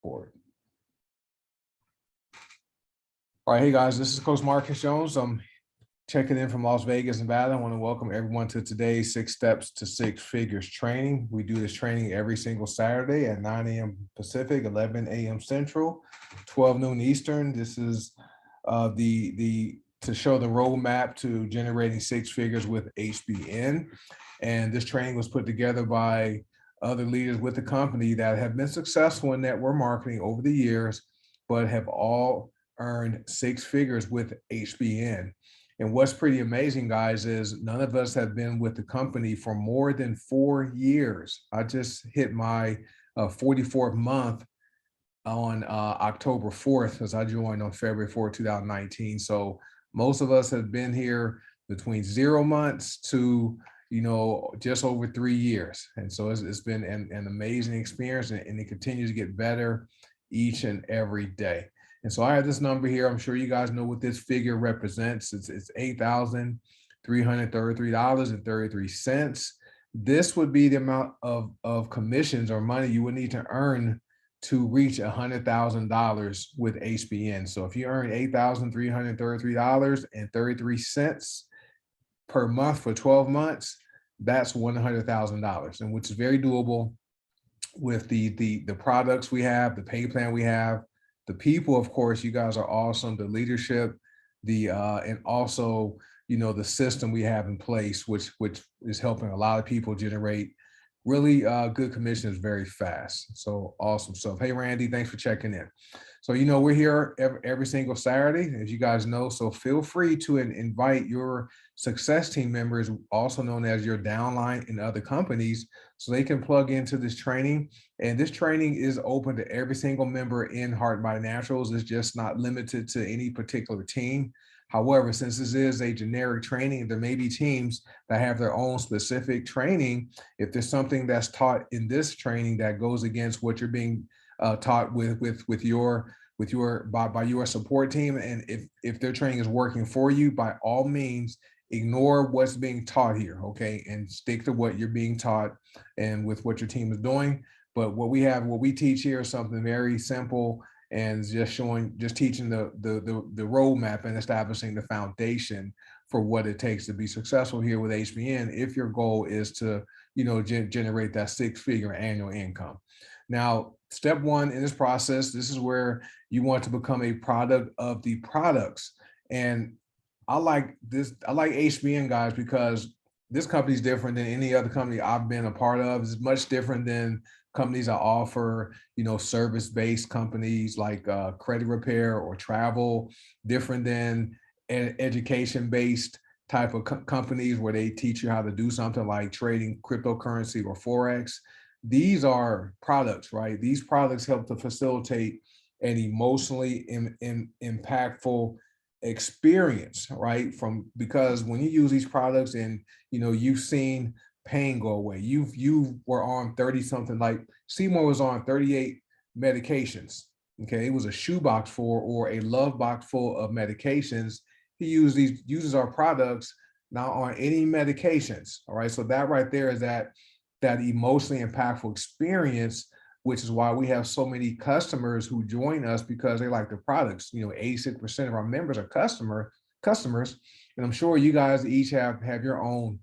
Board. All right, hey guys, this is Coach Marcus Jones. I'm checking in from Las Vegas, Nevada. I want to welcome everyone to today's 6 Steps to Six Figures training. We do this training every single Saturday at 9 a.m. Pacific, 11 a.m. Central, 12 noon Eastern. This is to show the roadmap to generating 6 figures with HBN. And this training was put together by other leaders with the company that have been successful in network marketing over the years, but have all earned 6 figures with HBN. And what's pretty amazing, guys, is none of us have been with the company for more than 4 years. I just hit my 44th month on October 4th, as I joined on February 4th, 2019. So most of us have been here between 0 months to, just over 3 years. And so it's been an amazing experience, and it continues to get better each and every day. And so I have this number here. I'm sure you guys know what this figure represents. It's $8,333.33. This would be the amount of commissions or money you would need to earn to reach $100,000 with HBN. So if you earn $8,333.33 per month for 12 months, that's $100,000, and which is very doable with the products we have, the pay plan we have, the people. Of course, you guys are awesome. The leadership, and also, the system we have in place, which is helping a lot of people generate really good commissions very fast. So awesome stuff. Hey, Randy, thanks for checking in. So, we're here every single Saturday, as you guys know, so feel free to invite your success team members, also known as your downline in other companies, so they can plug into this training. And this training is open to every single member in Heart by Naturals. It's just not limited to any particular team. However, since this is a generic training, there may be teams that have their own specific training. If there's something that's taught in this training that goes against what you're being taught by your support team, and if their training is working for you, by all means, ignore what's being taught here, okay, and stick to what you're being taught and with what your team is doing. But what we teach here is something very simple, and just teaching the roadmap and establishing the foundation for what it takes to be successful here with HBN, if your goal is to, generate that 6-figure annual income. Now, step 1 in this process, this is where you want to become a product of the products. And I like HBN, guys, because this company is different than any other company I've been a part of. It's much different than companies that offer, service-based companies like credit repair or travel, different than education-based type of companies where they teach you how to do something like trading cryptocurrency or Forex. These are products, right? These products help to facilitate an emotionally impactful experience, right? Because when you use these products and, you've seen pain go away. You were on 30 something, like Seymour was on 38 medications. Okay, it was a shoebox full or a love box full of medications. He uses our products now on any medications. All right, so that right there is that emotionally impactful experience, which is why we have so many customers who join us, because they like the products. 86% of our members are customers, and I'm sure you guys each have your own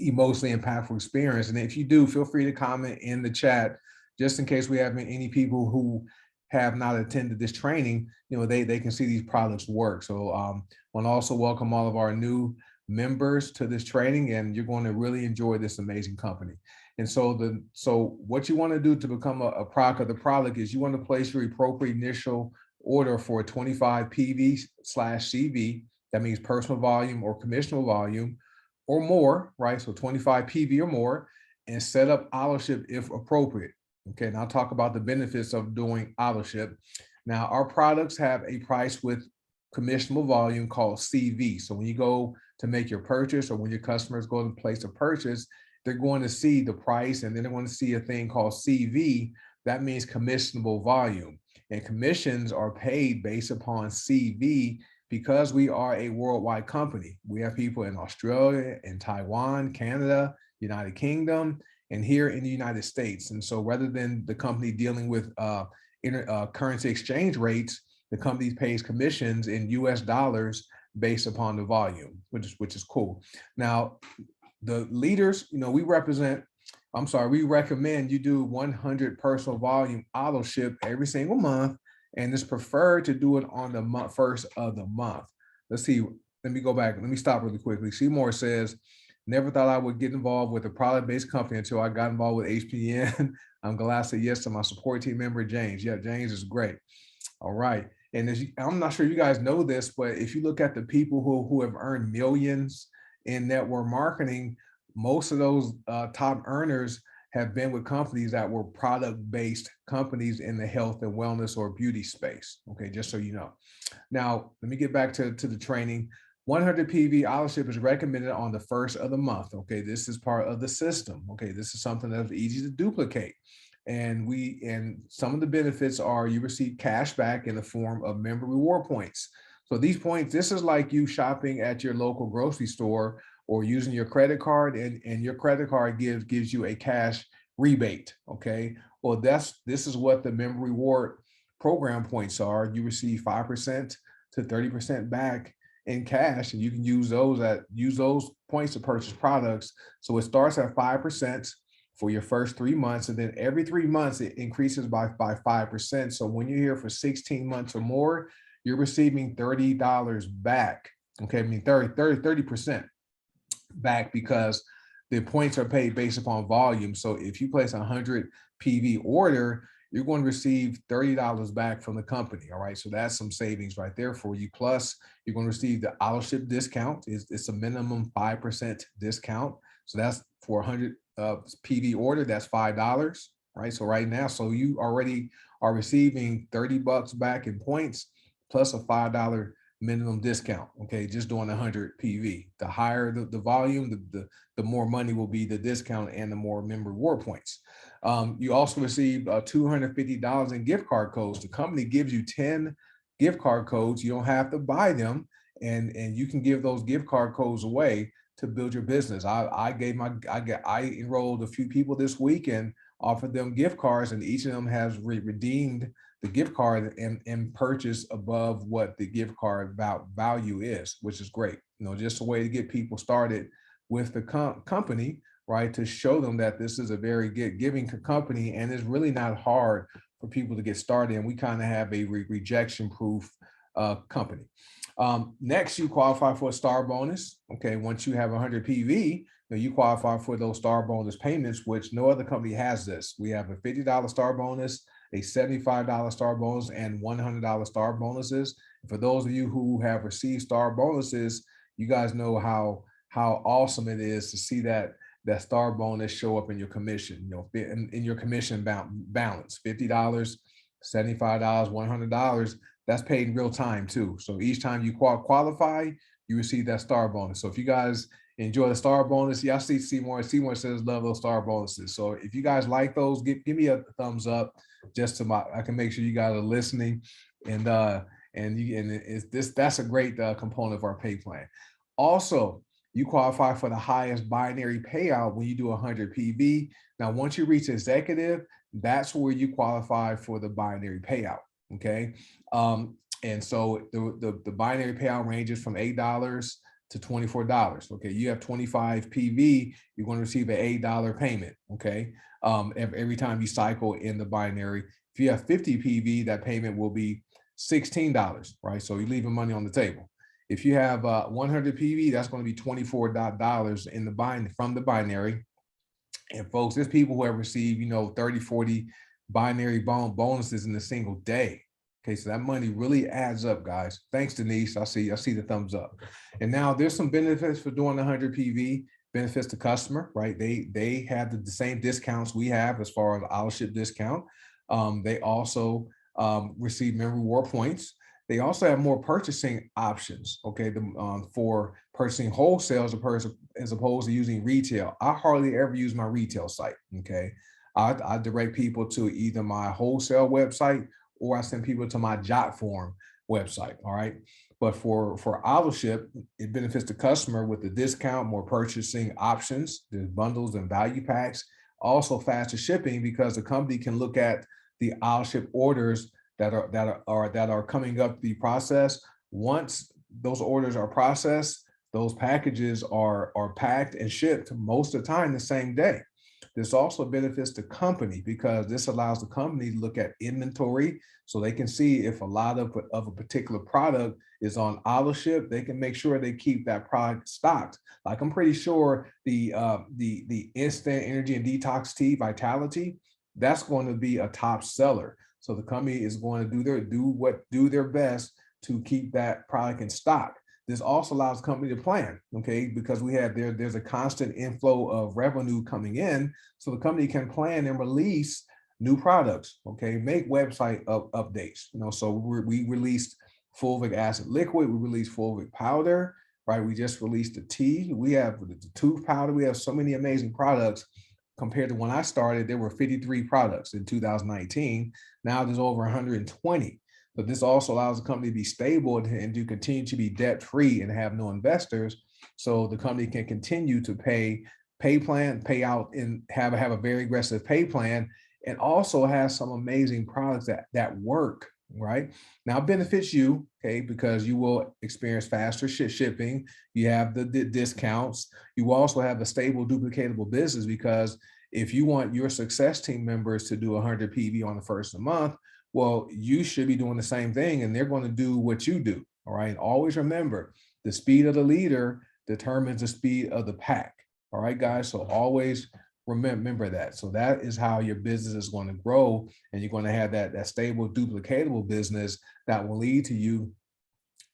emotionally impactful experience. And if you do, feel free to comment in the chat, just in case we have any people who have not attended this training, they can see these products work. So I want to also welcome all of our new members to this training, and you're going to really enjoy this amazing company. And so what you want to do to become a product of the product is you want to place your appropriate initial order for 25 PV/CV. That means personal volume or commissionable volume, or more, right? So 25 PV or more, and set up auto-ship if appropriate. Okay, and I'll talk about the benefits of doing auto-ship. Now, our products have a price with commissionable volume called CV. So when you go to make your purchase, or when your customers go to place a purchase, they're going to see the price, and then they're going to see a thing called CV. That means commissionable volume. And commissions are paid based upon CV, because we are a worldwide company. We have people in Australia, in Taiwan, Canada, United Kingdom, and here in the United States. And so rather than the company dealing with currency exchange rates, the company pays commissions in US dollars based upon the volume, which is cool. Now, the leaders, we recommend you do 100 personal volume auto ship every single month, and it's preferred to do it on the first of the month. Let's see, let me go back, let me stop really quickly. Seymour says, never thought I would get involved with a product-based company until I got involved with HPN. I'm glad I said yes to my support team member, James. Yeah, James is great. All right. And I'm not sure you guys know this, but if you look at the people who have earned millions in network marketing, most of those top earners have been with companies that were product-based companies in the health and wellness or beauty space. Okay, just so you know. Now, let me get back to the training. 100 PV auto ship is recommended on the first of the month. Okay, this is part of the system. Okay, this is something that's easy to duplicate. And some of the benefits are you receive cash back in the form of member reward points. So these points, this is like you shopping at your local grocery store or using your credit card, and your credit card gives you a cash rebate. Okay, well, this is what the member reward program points are. You receive 5% to 30% back in cash, and you can use those points to purchase products. So it starts at 5% for your first 3 months, and then every 3 months it increases by 5%. So when you're here for 16 months or more, you're receiving $30 back. Okay, I mean 30% back, because the points are paid based upon volume. So if you place a 100 PV order, you're going to receive $30 back from the company. All right, so that's some savings right there for you. Plus, you're going to receive the auto ship discount. It's a minimum 5% discount. So that's for 100 PV order, that's $5. Right, so right now, so you already are receiving $30 back in points plus a $5 minimum discount. Okay, just doing 100 PV. The higher the volume, the more money will be the discount and the more member reward points. You also receive $250 in gift card codes. The company gives you 10 gift card codes. You don't have to buy them, and you can give those gift card codes away to build your business. I enrolled a few people this week and offered them gift cards, and each of them has redeemed the gift card and purchase above what the gift card value is, which is great. Just a way to get people started with the company, right? To show them that this is a very good giving company, and it's really not hard for people to get started. And we kind of have a rejection-proof company. Next, you qualify for a star bonus. Okay, once you have 100 PV, you qualify for those star bonus payments, which no other company has this. We have a $50 star bonus, a $75 star bonus, and $100 star bonuses. For those of you who have received star bonuses, you guys know how awesome it is to see that star bonus show up in your commission, in your commission balance. $50, $75, $100. That's paid in real time too. So each time you qualify, you receive that star bonus. So if you guys enjoy the star bonus, y'all see Seymour says love those star bonuses. So if you guys like those, give me a thumbs up, just I can make sure you guys are listening, and that's a great component of our pay plan. Also, you qualify for the highest binary payout when you do 100 PV. Now, once you reach executive, that's where you qualify for the binary payout. Okay, and so the binary payout ranges from $8 to $24. Okay, you have 25 PV, you're going to receive an $8 payment. Okay, every time you cycle in the binary. If you have 50 PV, that payment will be $16. Right, so you're leaving money on the table. If you have 100 PV, that's going to be $24 in the from the binary. And folks, there's people who have received 30, 40 binary bonuses in a single day. Okay, so that money really adds up, guys. Thanks, Denise. I see the thumbs up. And now there's some benefits for doing 100 PV. Benefits to customer, right? They have the same discounts we have as far as auto ship discount. They also receive member reward points. They also have more purchasing options, okay, for purchasing wholesale as opposed to using retail. I hardly ever use my retail site, okay? I direct people to either my wholesale website or I send people to my JotForm website, all right? But for auto ship, it benefits the customer with the discount, more purchasing options, there's bundles and value packs, also faster shipping because the company can look at the AutoShip orders that are coming up the process. Once those orders are processed, those packages are packed and shipped most of the time the same day. This also benefits the company because this allows the company to look at inventory so they can see if a lot of a particular product is on auto ship. They can make sure they keep that product stocked. Like I'm pretty sure the instant energy and detox tea Vitality, that's going to be a top seller. So the company is going to do their best to keep that product in stock. This also allows the company to plan, okay, because there's a constant inflow of revenue coming in, so the company can plan and release new products, okay, make website updates. So we released fulvic acid liquid, we released fulvic powder, right? We just released the tea, we have the tooth powder, we have so many amazing products. Compared to when I started, there were 53 products in 2019. Now there's over 120. But this also allows the company to be stable and to continue to be debt free and have no investors. So the company can continue to pay out, and have a very aggressive pay plan, and also has some amazing products that work, right? Now benefits you, okay, because you will experience faster shipping. You have the discounts. You also have a stable duplicatable business, because if you want your success team members to do 100 PV on the first of the month, well, you should be doing the same thing, and they're going to do what you do. All right. And always remember, the speed of the leader determines the speed of the pack. All right, guys. So always remember that. So that is how your business is going to grow, and you're going to have that stable, duplicatable business that will lead to you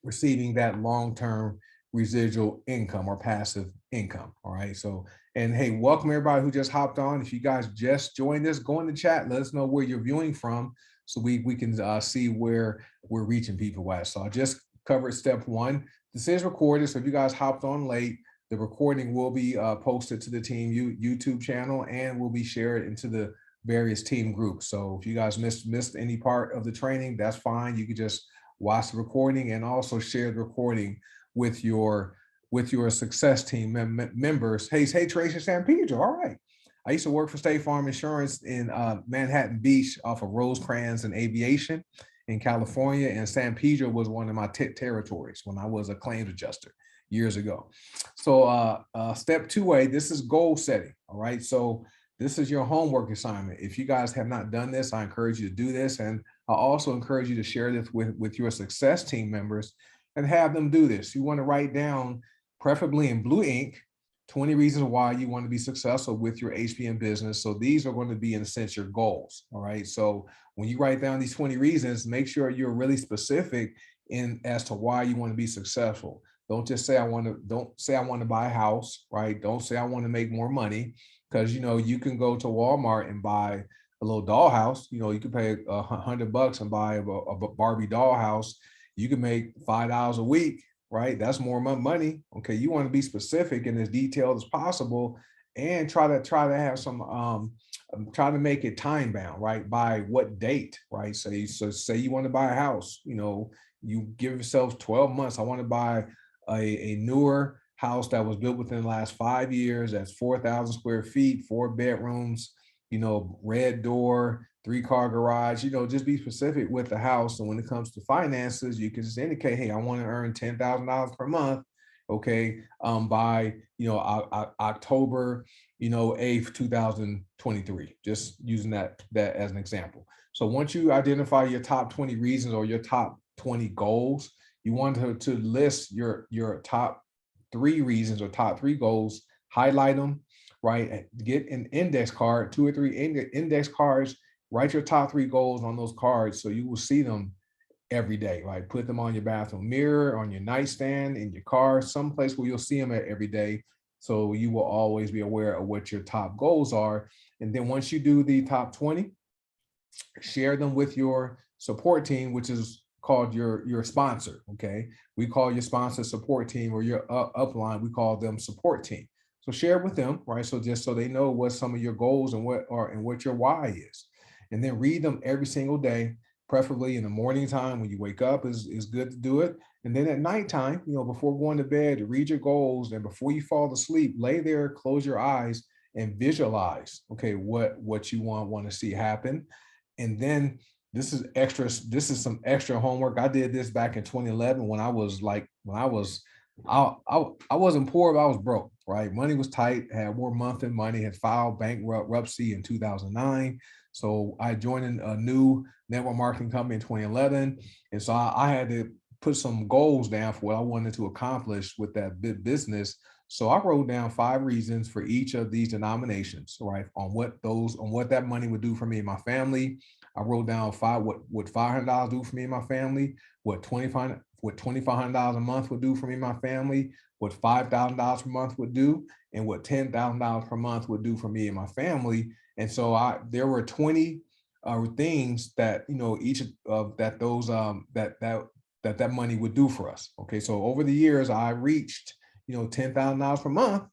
receiving that long-term residual income or passive income. All right. So, and hey, welcome everybody who just hopped on. If you guys just joined us, go in the chat, let us know where you're viewing from, so we can see where we're reaching people at. So I just covered step one. This is recorded, so if you guys hopped on late, the recording will be posted to the team YouTube channel, and will be shared into the various team groups. So if you guys missed any part of the training, that's fine. You can just watch the recording and also share the recording with your success team members. Hey, Tracy San Pedro. All right. I used to work for State Farm Insurance in Manhattan Beach off of Rosecrans and Aviation in California. And San Pedro was one of my territories when I was a claims adjuster years ago. So step 2A, this is goal setting. All right. So this is your homework assignment. If you guys have not done this, I encourage you to do this. And I also encourage you to share this with your success team members and have them do this. You want to write down, preferably in blue ink, 20 reasons why you want to be successful with your HPM business. So these are going to be, in a sense, your goals. All right. So when you write down these 20 reasons, make sure you're really specific in as to why you want to be successful. Don't just say don't say I want to buy a house, right? Don't say I want to make more money, because you can go to Walmart and buy a little dollhouse. You can pay $100 and buy a Barbie dollhouse. You can make $5 a week, right? That's more money. Okay, you want to be specific and as detailed as possible, and try to have some try to make it time bound, right? By what date, right? So say you want to buy a house, you give yourself 12 months. I want to buy a newer house that was built within the last 5 years. That's 4,000 square feet, 4 bedrooms, red door, 3-car garage. Just be specific with the house. And when it comes to finances, you can just indicate, hey, I want to earn $10,000 per month. Okay, by October 8th, 2023. Just using that as an example. So once you identify your top 20 reasons or your top 20 goals, you want to list your top 3 reasons or top 3 goals, highlight them, right? Get an index card, 2 or 3 index cards, write your top 3 goals on those cards so you will see them every day, right? Put them on your bathroom mirror, on your nightstand, in your car, someplace where you'll see them every day. So you will always be aware of what your top goals are. And then once you do the top 20, share them with your support team, which is called your sponsor. Okay, we call your sponsor support team, or your upline, we call them support team. So share with them, right? So just so they know what some of your goals and what your why is, and then read them every single day, preferably in the morning time when you wake up is good to do it. And then at nighttime, before going to bed, read your goals, and before you fall asleep, lay there, close your eyes, and visualize, okay, what you want to see happen. And then this is extra, this is some extra homework. I did this back in 2011 when I was like, I wasn't poor, but I was broke, right? Money was tight, had more month than money, had filed bankruptcy in 2009. So I joined a new network marketing company in 2011. And so I had to put some goals down for what I wanted to accomplish with that business. So I wrote down 5 reasons for each of these denominations, right? On what that money would do for me and my family. I wrote down what $500 do for me and my family, what $2,500 a month would do for me and my family, what $5,000 per month would do, and what $10,000 per month would do for me and my family. And so there were 20 things that, each of that those that money would do for us. Okay, so over the years I reached $10,000 per month,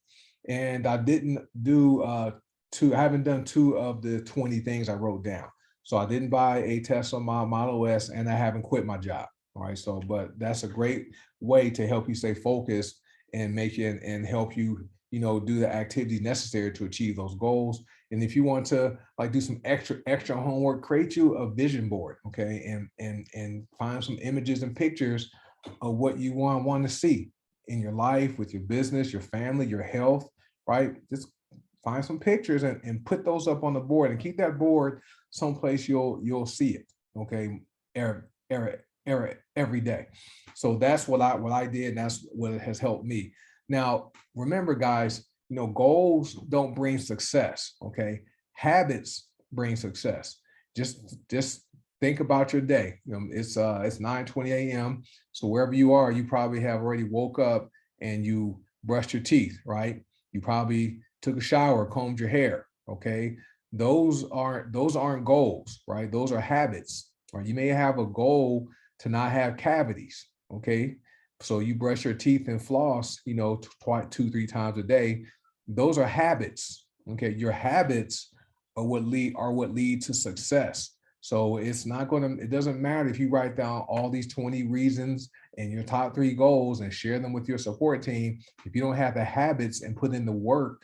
and I didn't do I haven't done 2 of the 20 things I wrote down. So I didn't buy a Tesla Model S, and I haven't quit my job. All right. So, but that's a great way to help you stay focused and make it and help you, do the activities necessary to achieve those goals. And if you want to like do some extra homework, create you a vision board, okay, and find some images and pictures of what you want to see in your life, with your business, your family, your health, right? Just find some pictures and put those up on the board, and keep that board someplace you'll see it, okay, every day. So that's what I did, and that's what has helped me. Now, remember, guys, goals don't bring success, okay? Habits bring success. Just think about your day. It's 9:20 a.m. So wherever you are, you probably have already woke up and you brushed your teeth, right? You probably took a shower, combed your hair, okay? Those aren't goals, right? Those are habits, right? You may have a goal to not have cavities, okay? So you brush your teeth and floss, 2, 3 times a day. Those are habits, okay? Your habits are what lead to success. So it doesn't matter if you write down all these 20 reasons and your top 3 goals and share them with your support team. If you don't have the habits and put in the work,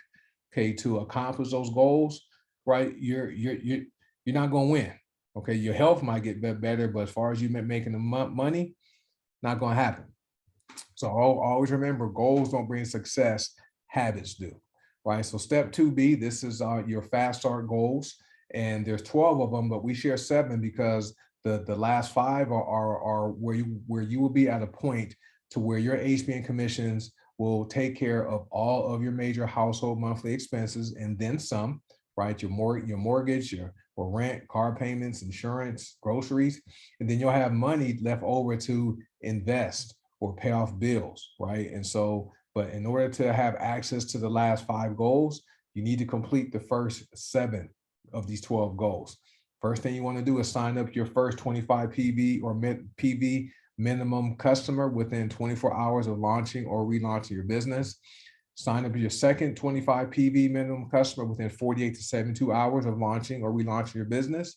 okay, to accomplish those goals, right? You're not going to win. Okay, your health might get better, but as far as you making the money, not going to happen. So always remember, goals don't bring success, habits do, right? So step 2B, this is your fast start goals, and there's 12 of them, but we share 7 because the last 5 are where you will be at a point to where your HBN commissions will take care of all of your major household monthly expenses and then some, right? Your mortgage, your rent, car payments, insurance, groceries, and then you'll have money left over to invest or pay off bills, right? And so, but in order to have access to the last 5 goals, you need to complete the first 7 of these 12 goals. First thing you want to do is sign up your first 25 PV or PV minimum customer within 24 hours of launching or relaunching your business. Sign up your second 25 PV minimum customer within 48 to 72 hours of launching or relaunching your business,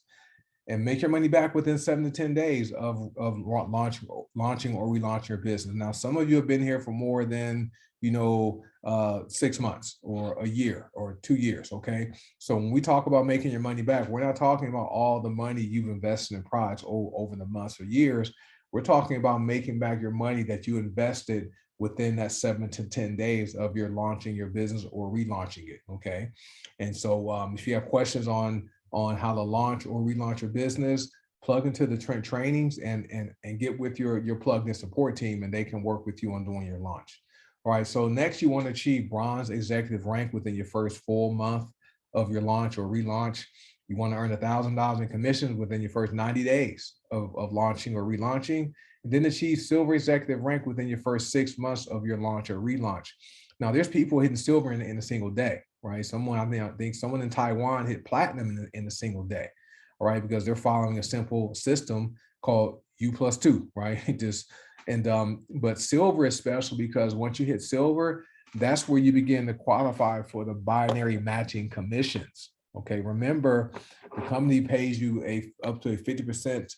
and make your money back within 7 to 10 days of launching or relaunching your business. Now, some of you have been here for more than 6 months or a year or 2 years. Okay, so when we talk about making your money back, we're not talking about all the money you've invested in products over the months or years. We're talking about making back your money that you invested within that 7 to 10 days of your launching your business or relaunching it. Okay, and so if you have questions on how to launch or relaunch your business, plug into the trainings and get with your plugged in support team, and they can work with you on doing your launch. All right, so next you want to achieve bronze executive rank within your first full month of your launch or relaunch. You want to earn $1,000 in commissions within your first 90 days of launching or relaunching, and then achieve silver executive rank within your first 6 months of your launch or relaunch. Now, there's people hitting silver in a single day, right? I think someone in Taiwan hit platinum in a single day, all right, because they're following a simple system called U+2, right? But silver is special because once you hit silver, that's where you begin to qualify for the binary matching commissions. Okay, remember, the company pays you up to a 50%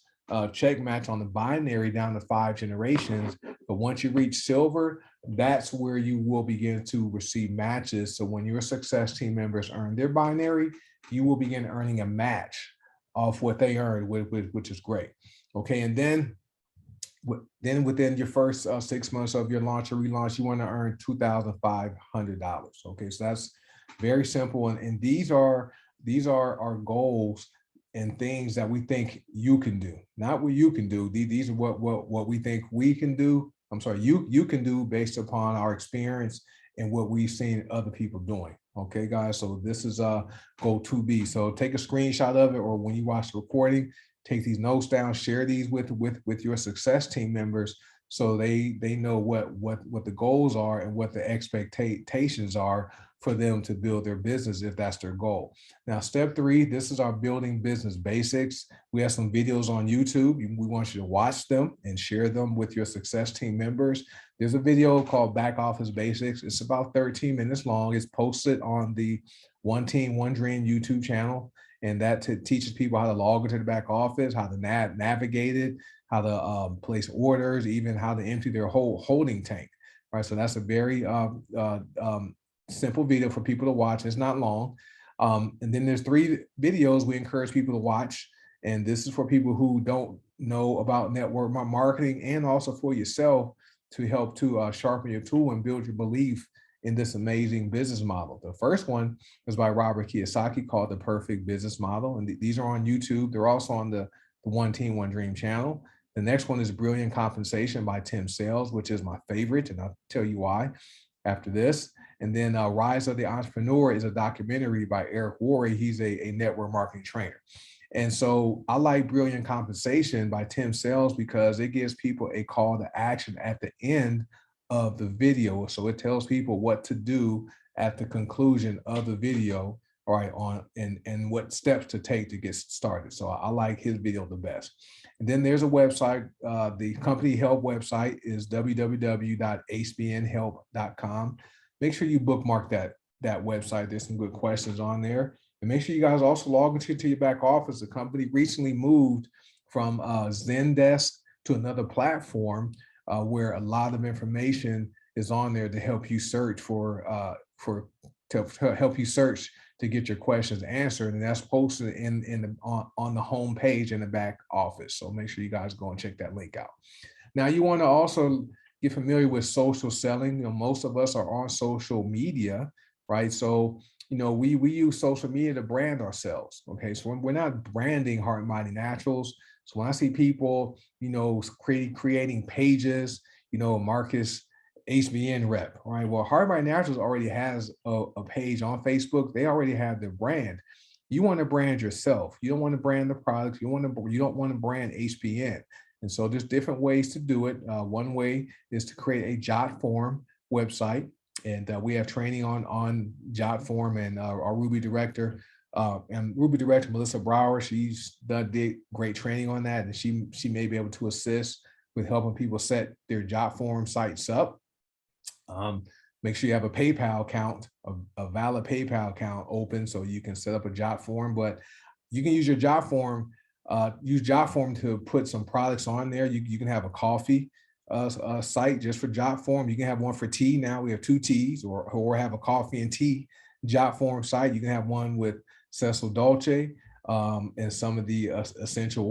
check match on the binary down to 5 generations. But once you reach silver, that's where you will begin to receive matches. So when your success team members earn their binary, you will begin earning a match off what they earned, which is great. Okay, and then within your first 6 months of your launch or relaunch, you want to earn $2,500. Okay, so that's very simple, and these are our goals and things that we think you can do, not what you can do. These are what we think we can do. I'm sorry, you can do based upon our experience and what we've seen other people doing. Okay, guys. So this is goal 2B. So take a screenshot of it, or when you watch the recording, take these notes down, share these with your success team members, so they know what the goals are and what the expectations are for them to build their business if that's their goal. Now, step 3, this is our building business basics. We have some videos on YouTube. We want you to watch them and share them with your success team members. There's a video called Back Office Basics. It's about 13 minutes long. It's posted on the One Team, One Dream YouTube channel. And that teaches people how to log into the back office, how to navigate it, how to place orders, even how to empty their whole holding tank. Right. So that's a very simple video for people to watch. It's not long. And then there's 3 videos we encourage people to watch. And this is for people who don't know about network marketing, and also for yourself to help to sharpen your tool and build your belief in this amazing business model. The first one is by Robert Kiyosaki, called The Perfect Business Model. And these are on YouTube. They're also on the One Team, One Dream channel. The next one is Brilliant Compensation by Tim Sales, which is my favorite, and I'll tell you why after this. And then Rise of the Entrepreneur is a documentary by Eric Worre. He's a network marketing trainer. And so I like Brilliant Compensation by Tim Sales because it gives people a call to action at the end of the video. So it tells people what to do at the conclusion of the video, right, on and what steps to take to get started. So I like his video the best. And then there's a website. The company help website is www.hbnhelp.com. Make sure you bookmark that website. There's some good questions on there. And make sure you guys also log into your back office. The company recently moved from Zendesk to another platform where a lot of information is on there to help you search to help you search to get your questions answered, and that's posted on the home page in the back office. So make sure you guys go and check that link out. Now, you want to also get familiar with social selling. You know, most of us are on social media, right? So we use social media to brand ourselves. Okay, so we're not branding Heart Mighty Naturals. So when I see people, creating pages, Marcus HBN rep, right? Well, Heart Mighty Naturals already has a page on Facebook. They already have their brand. You want to brand yourself. You don't want to brand the products. You don't want to brand HBN. And so there's different ways to do it. One way is to create a JotForm website. And we have training on JotForm, and our Ruby director, Melissa Brower, she's did great training on that, and she may be able to assist with helping people set their JotForm sites up. Make sure you have a PayPal account, a valid PayPal account open, so you can set up a JotForm. But you can use your JotForm, to put some products on there. You can have a coffee site just for JotForm. You can have one for tea. Now we have 2 teas, or have a coffee and tea JotForm site. You can have one with Cecil Dolce and some of the essential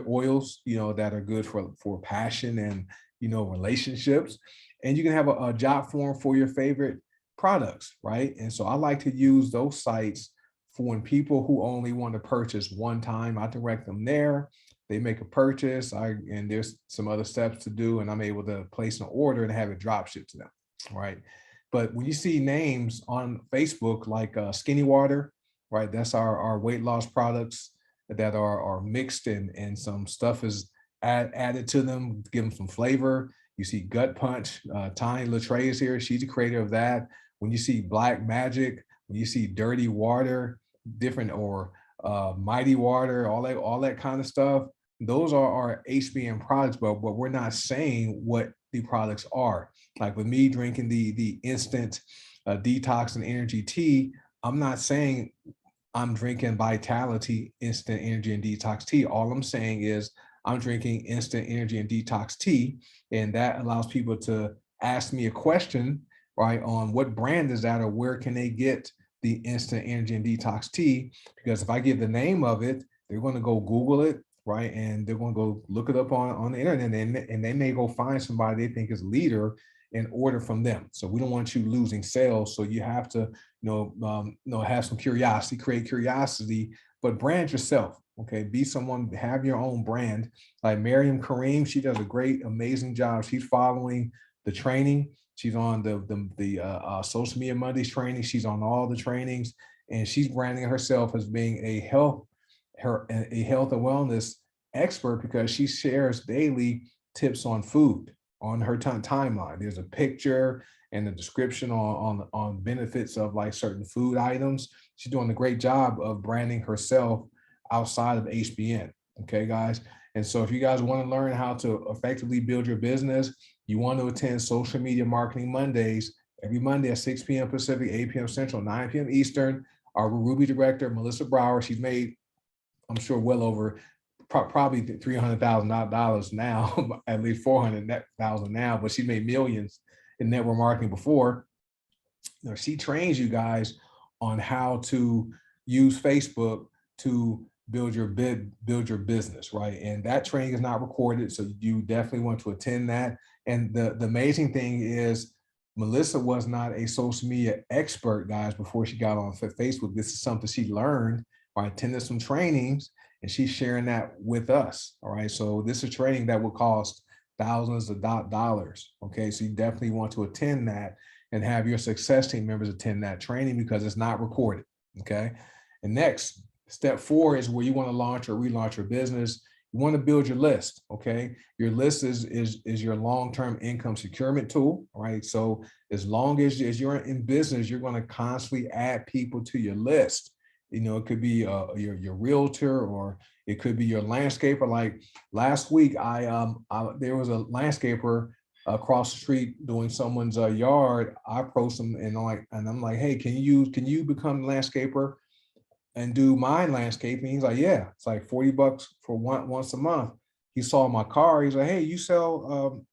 oils, that are good for passion and relationships. And you can have a JotForm for your favorite products, right? And so I like to use those sites for when people who only want to purchase one time. I direct them there. They make a purchase, and there's some other steps to do, and I'm able to place an order and have it drop shipped to them, right? But when you see names on Facebook like Skinny Water, right? That's our weight loss products that are mixed, and some stuff is added to them to give them some flavor. You see Gut Punch, Tiny Latre is here. She's the creator of that. When you see Black Magic, when you see Dirty Water, different, or Mighty Water, all that kind of stuff, those are our HBN products, but we're not saying what the products are. Like with me drinking the instant detox and energy tea, I'm not saying I'm drinking Vitality instant energy and detox tea. All I'm saying is I'm drinking instant energy and detox tea, and that allows people to ask me a question, right, on what brand is that, or where can they get the instant energy and detox tea? Because if I give the name of it, they're going to go Google it, right? And they're going to go look it up on the internet, and they may go find somebody they think is a leader and order from them. So we don't want you losing sales. So you have to, have some curiosity, create curiosity, but brand yourself. Okay, be someone, have your own brand. Like Miriam Kareem, she does a great, amazing job. She's following the training. She's on the social media Mondays training. She's on all the trainings, and she's branding herself as being a health and wellness expert because she shares daily tips on food on her timeline. There's a picture and a description on benefits of like certain food items. She's doing a great job of branding herself outside of HBN. Okay, guys. And so if you guys want to learn how to effectively build your business, you want to attend Social Media Marketing Mondays every Monday at 6 p.m. Pacific, 8 p.m. Central, 9 p.m. Eastern. Our Ruby director, Melissa Brower, she's made, I'm sure, well over probably $300,000 now, at least 400,000 now, but she made millions in network marketing before. She trains you guys on how to use Facebook to build your business, right? And that training is not recorded, so you definitely want to attend that. And the amazing thing is, Melissa was not a social media expert, guys, before she got on Facebook. This is something she learned or attended some trainings, and she's sharing that with us. All right, so this is training that will cost thousands of dollars. Okay, so you definitely want to attend that and have your success team members attend that training because it's not recorded. Okay, and next, step 4 is where you want to launch or relaunch your business. You want to build your list. Okay, your list is your long-term income securement tool. Right, so as long as you're in business, you're going to constantly add people to your list. It could be your realtor, or it could be your landscaper. Like last week, there was a landscaper across the street doing someone's yard. I approached them and I'm like, hey, can you become a landscaper and do my landscaping? He's like, yeah, it's like $40 for once a month. He saw my car. He's like, hey, you sell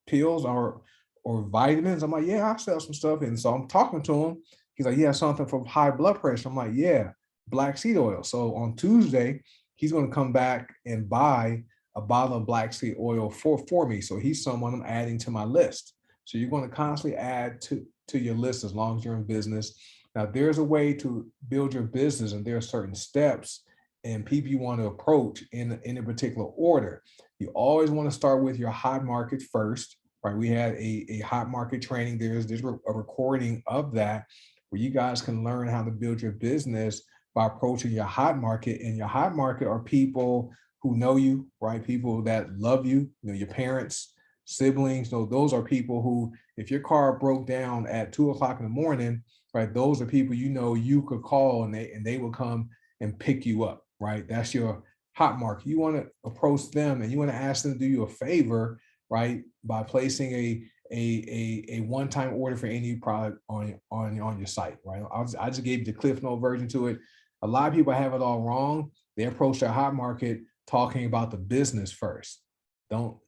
pills or vitamins? I'm like, yeah, I sell some stuff. And so I'm talking to him. He's like, yeah, something for high blood pressure. I'm like, yeah, black seed oil. So on Tuesday, he's going to come back and buy a bottle of black seed oil for me. So he's someone I'm adding to my list. So you're going to constantly add to your list as long as you're in business. Now, there's a way to build your business, and there are certain steps and people you want to approach in a particular order. You always want to start with your hot market first, right? We had a hot market training. There's a recording of that where you guys can learn how to build your business by approaching your hot market. And your hot market are people who know you, right? People that love you, your parents, siblings. Those are people who, if your car broke down at 2:00 in the morning, right? Those are people you could call, and they will come and pick you up, right? That's your hot market. You want to approach them and you want to ask them to do you a favor, right? By placing a one-time order for any product on your site, right? I just gave you the Cliff Note version to it. A lot of people have it all wrong. They approach their hot market talking about the business first. Don't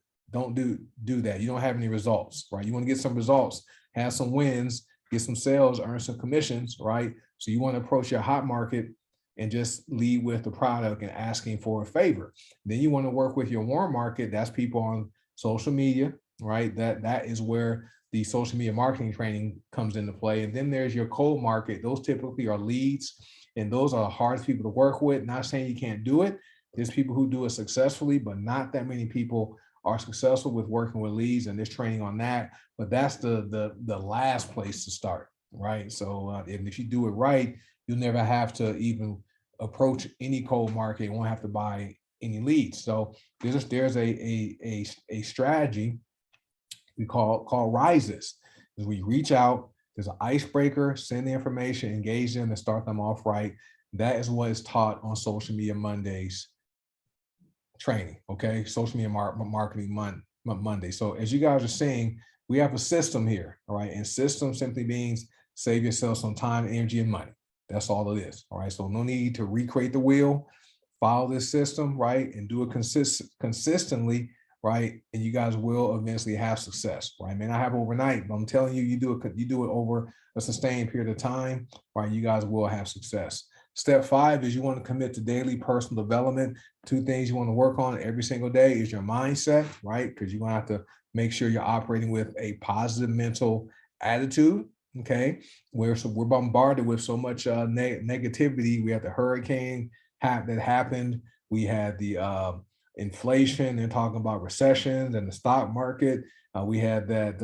do that. You don't have any results, right? You want to get some results, have some wins, get some sales, earn some commissions, right? So you want to approach your hot market and just lead with the product and asking for a favor. Then you want to work with your warm market. That's people on social media, right? That is where the social media marketing training comes into play. And then there's your cold market. Those typically are leads, and those are the hardest people to work with. Not saying you can't do it. There's people who do it successfully, but not that many people are successful with working with leads, and there's training on that. But that's the last place to start, right? So and if you do it right, you'll never have to even approach any cold market. You won't have to buy any leads. So there's a strategy we call rises. Is we reach out, there's an icebreaker, send the information, engage them, and start them off right. That is what is taught on Social Media Mondays training. Okay, Social Media Marketing Monday. So as you guys are seeing, we have a system here. All right, and system simply means save yourself some time, energy, and money. That's all it is. All right, so no need to recreate the wheel. Follow this system, right, and do it consistently, right, and you guys will eventually have success, right? May not happen overnight, but I'm telling you, you do it over a sustained period of time, right? You guys will have success. Step 5 is you want to commit to daily personal development. 2 things you want to work on every single day is your mindset, right? Because you're going to have to make sure you're operating with a positive mental attitude. Okay, we're bombarded with so much negativity. We had the hurricane that happened. We had the inflation and talking about recessions and the stock market. We had that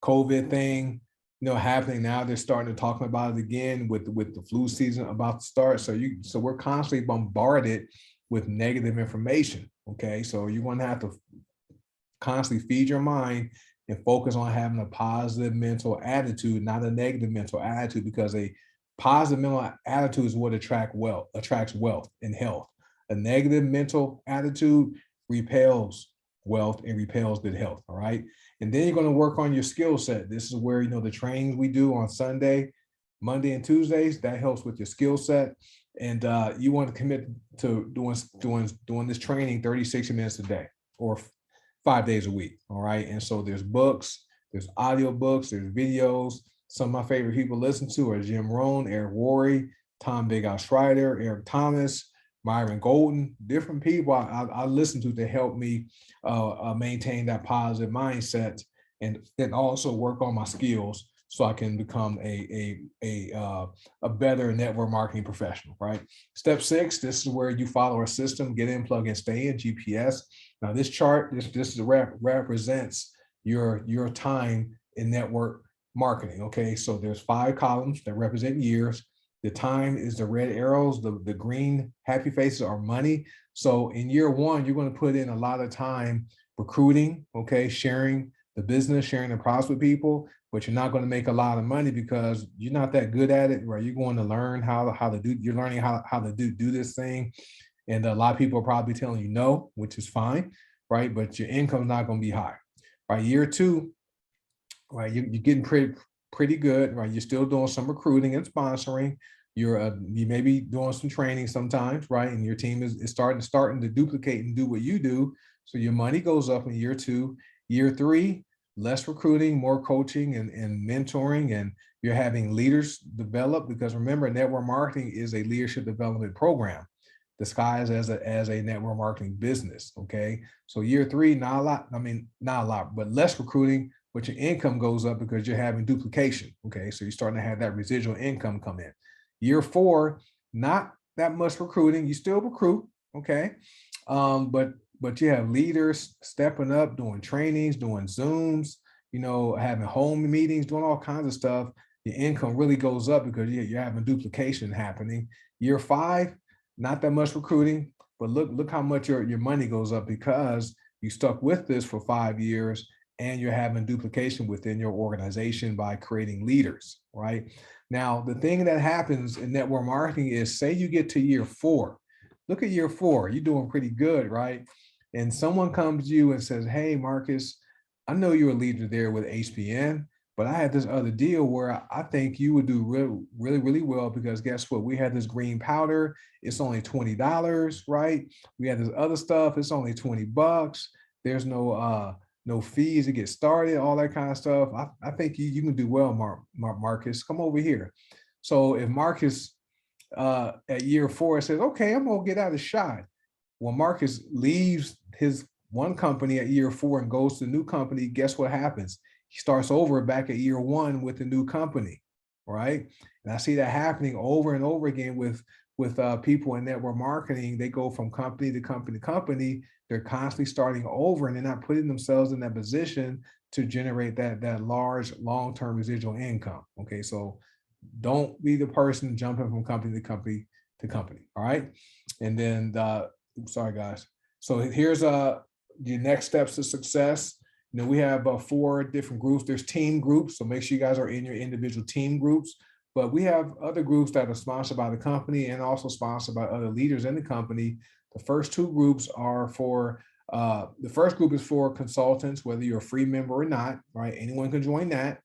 COVID thing, happening now. They're starting to talk about it again with the flu season about to start. So we're constantly bombarded with negative information. Okay, so you're going to have to constantly feed your mind and focus on having a positive mental attitude, not a negative mental attitude, because a positive mental attitude is what attracts wealth and health. A negative mental attitude repels wealth and repels good health. All right. And then you're going to work on your skill set. This is where, the trainings we do on Sunday, Monday, and Tuesdays, that helps with your skill set. And you want to commit to doing this training 30, 60 minutes a day or 5 days a week. All right. And so there's books, there's audio books, there's videos. Some of my favorite people to listen to are Jim Rohn, Eric Worre, Tom Big Al Schreider, Eric Thomas, Myron Golden, different people I listen to help me maintain that positive mindset and then also work on my skills so I can become a better network marketing professional, right? Step 6, this is where you follow a system, get in, plug in, stay in, GPS. Now this chart, this represents your time in network marketing, okay? So there's 5 columns that represent years. The time is the red arrows, the green happy faces are money. So in year 1, you're going to put in a lot of time recruiting, okay, sharing the business, sharing the products with people, but you're not going to make a lot of money because you're not that good at it, right? You're going to learn how to do, you're learning how to do this thing. And a lot of people are probably telling you no, which is fine, right? But your income is not going to be high, right? Year 2, right? You're getting pretty good, right? You're still doing some recruiting and sponsoring. You may be doing some training sometimes, right? And your team is starting to duplicate and do what you do. So your money goes up in year 2. Year 3, less recruiting, more coaching and mentoring, and you're having leaders develop, because remember, network marketing is a leadership development program disguised as a network marketing business. Okay. So year 3, not a lot, but less recruiting, but your income goes up because you're having duplication. Okay. So you're starting to have that residual income come in. Year 4, not that much recruiting. You still recruit. Okay. But you have leaders stepping up, doing trainings, doing Zooms, having home meetings, doing all kinds of stuff. Your income really goes up because you're having duplication happening. Year 5, not that much recruiting, but look how much your money goes up because you stuck with this for 5 years and you're having duplication within your organization by creating leaders, right? Now, the thing that happens in network marketing is, say you get to year 4, look at year 4, you're doing pretty good, right? And someone comes to you and says, hey, Marcus, I know you're a leader there with HBN, but I had this other deal where I think you would do really well, because guess what? We had this green powder. It's only $20, right? We had this other stuff. It's only $20. There's no fees to get started, all that kind of stuff. I think you can do well, Marcus. Come over here. So if Marcus at year 4 says, okay, I'm gonna get out a shot. When Marcus leaves his one company at year 4 and goes to the new company, guess what happens? He starts over back at year 1 with the new company, right? And I see that happening over and over again with people in network marketing. They go from company to company to company. They're constantly starting over, and they're not putting themselves in that position to generate that large long-term residual income. Okay, so don't be the person jumping from company to company to company. All right, and then sorry guys. So here's the next steps to success. We have 4 different groups. There's team groups, so make sure you guys are in your individual team groups. But we have other groups that are sponsored by the company and also sponsored by other leaders in the company. The first 2 groups are for, the first group is for consultants, whether you're a free member or not, right? Anyone can join that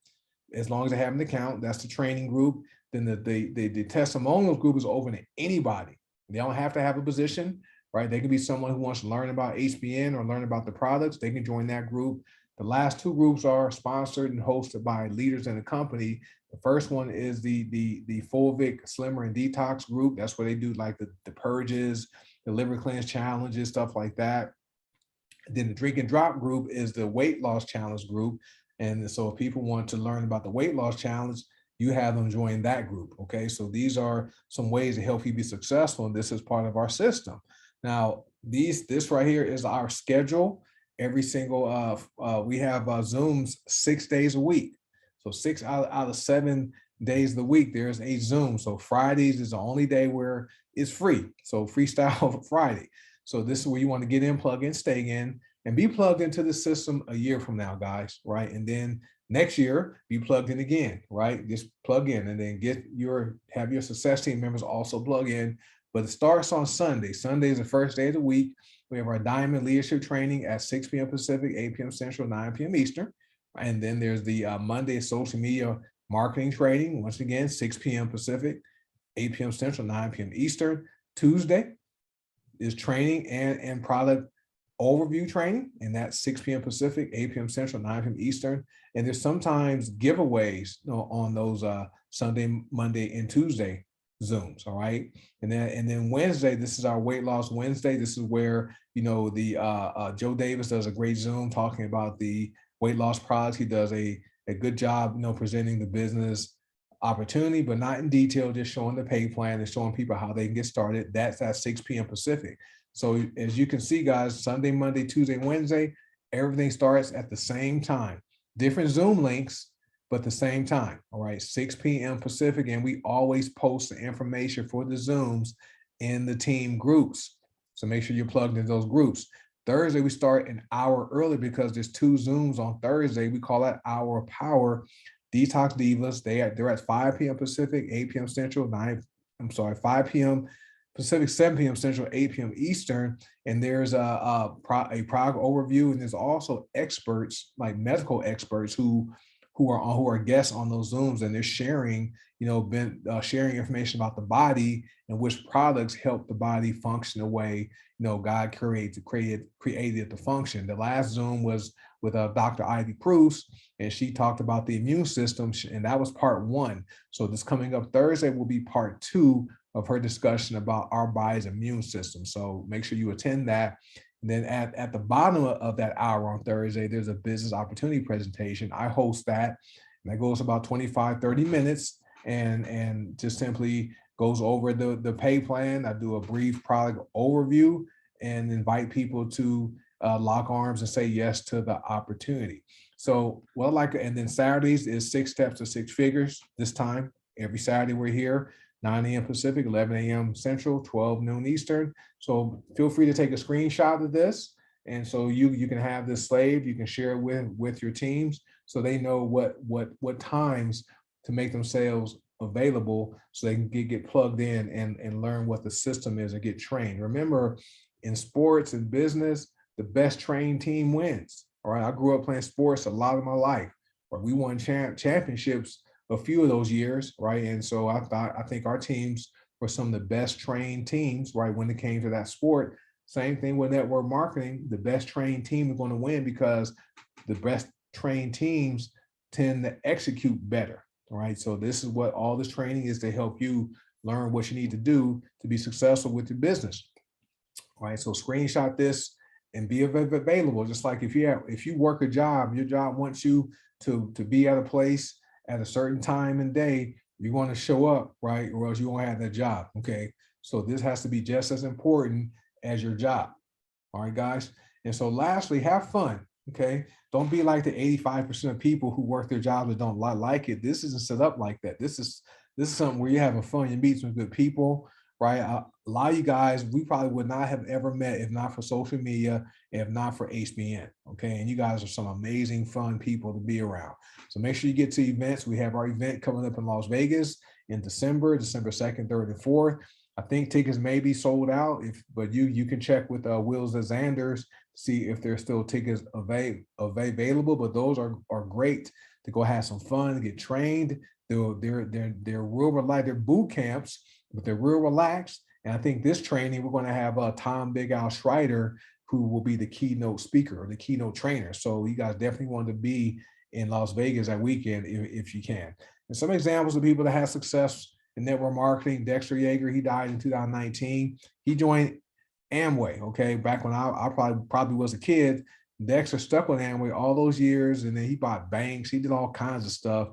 as long as they have an account. That's the training group. Then the testimonials group is open to anybody. They don't have to have a position, right? They can be someone who wants to learn about HBN or learn about the products. They can join that group. The last 2 groups are sponsored and hosted by leaders in the company The first one is the Fulvic Slimmer and Detox group. That's where they do like the purges, the liver cleanse challenges, stuff like that. Then the Drink and Drop group is the weight loss challenge group. And so if people want to learn about the weight loss challenge, you have them join that group. Okay. So these are some ways to help you be successful. And this is part of our system. Now, this right here is our schedule. Every single we have Zooms 6 days a week. So out of 7 days of the week, there's a Zoom. So Fridays is the only day where it's free. So Freestyle Friday. So this is where you want to get in, plug in, stay in, and be plugged into the system a year from now, guys, right? And then next year, be plugged in again, right? Just plug in and then have your success team members also plug in. But it starts on Sunday. Sunday is the first day of the week. We have our Diamond Leadership Training at 6 p.m. Pacific, 8 p.m. Central, 9 p.m. Eastern. And then there's the Monday Social Media Marketing Training, once again, 6 p.m. Pacific, 8 p.m. Central, 9 p.m. Eastern. Tuesday is training and product overview training, and that's 6 p.m. Pacific, 8 p.m. Central, 9 p.m. Eastern. And there's sometimes giveaways on those Sunday, Monday, and Tuesday Zooms. All right. And then Wednesday, this is our weight loss Wednesday. This is where, the Joe Davis does a great Zoom talking about the weight loss products. He does a good job, presenting the business opportunity, but not in detail, just showing the pay plan and showing people how they can get started. That's at 6 p.m. Pacific. So as you can see, guys, Sunday, Monday, Tuesday, Wednesday, everything starts at the same time. Different Zoom links, but the same time. All right, 6 p.m. Pacific. And we always post the information for the Zooms in the team groups. So make sure you're plugged into those groups. Thursday, we start an hour early because there's 2 Zooms on Thursday. We call that Hour of Power. Detox Divas, they're at 5 p.m. Pacific, 8 p.m. Central, 5 p.m. Pacific, 7 p.m. Central, 8 p.m. Eastern. And there's a product overview, and there's also experts, like medical experts who are guests on those Zooms, and they're sharing, sharing information about the body and which products help the body function the way, God created to function. The last Zoom was with Dr. Ivy Pruce, and she talked about the immune system, and that was part 1. So this coming up Thursday will be part 2 of her discussion about our body's immune system. So make sure you attend that. And then at the bottom of that hour on Thursday, there's a business opportunity presentation. I host that, and that goes about 25, 30 minutes, and just simply goes over the pay plan. I do a brief product overview and invite people to lock arms and say yes to the opportunity. So and then Saturdays is 6 Steps to 6 Figures. This time, every Saturday we're here, 9 a.m. Pacific, 11 a.m. Central, 12 noon Eastern. So feel free to take a screenshot of this. And so you can have this saved, you can share it with your teams so they know what times to make themselves available so they can get plugged in and learn what the system is and get trained. Remember, in sports and business, the best trained team wins. All right. I grew up playing sports a lot of my life, where we won championships a few of those years, right? And so I think our teams were some of the best trained teams, right, when it came to that sport. Same thing with network marketing. The best trained team is going to win because the best trained teams tend to execute better. All right. So this is what all this training is, to help you learn what you need to do to be successful with your business. All right. So screenshot this and be available. Just like if you work a job, your job wants you to be at a place at a certain time and day, you're going to show up, right? Or else you won't have that job. Okay. So this has to be just as important as your job. All right, guys. And so lastly, have fun. Okay. Don't be like the 85% of people who work their jobs and don't like it. This isn't set up like that. This is something where you're having fun. You meet some good people, right? A lot of you guys, we probably would not have ever met if not for social media, if not for HBN. Okay. And you guys are some amazing, fun people to be around. So make sure you get to events. We have our event coming up in Las Vegas in December 2nd, 3rd, and 4th. I think tickets may be sold out, but you can check with Wills and Zanders, see if there's still tickets available. But those are great to go have some fun, get trained. They're real relaxed. They're boot camps, but they're real relaxed. And I think this training, we're going to have Tom Big Al Schreider, who will be the keynote speaker or the keynote trainer. So you guys definitely want to be in Las Vegas that weekend if you can. And some examples of people that had success in network marketing: Dexter Yeager, he died in 2019. He joined Amway, okay, back when I probably was a kid. Dexter stuck with Amway all those years, and then he bought banks. He did all kinds of stuff.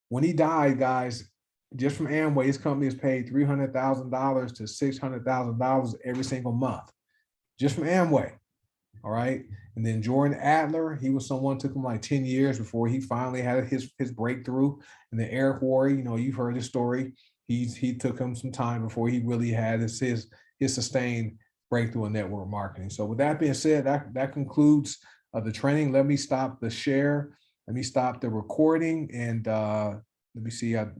When he died, guys, just from Amway, his company has paid $300,000 to $600,000 every single month, just from Amway. All right. And then Jordan Adler, he was someone, took him like 10 years before he finally had his breakthrough. And then Eric Worre, you've heard his story. He took him some time before he really had his sustained breakthrough in network marketing. So with that being said, that concludes the training. Let me stop the share. Let me stop the recording, and let me see.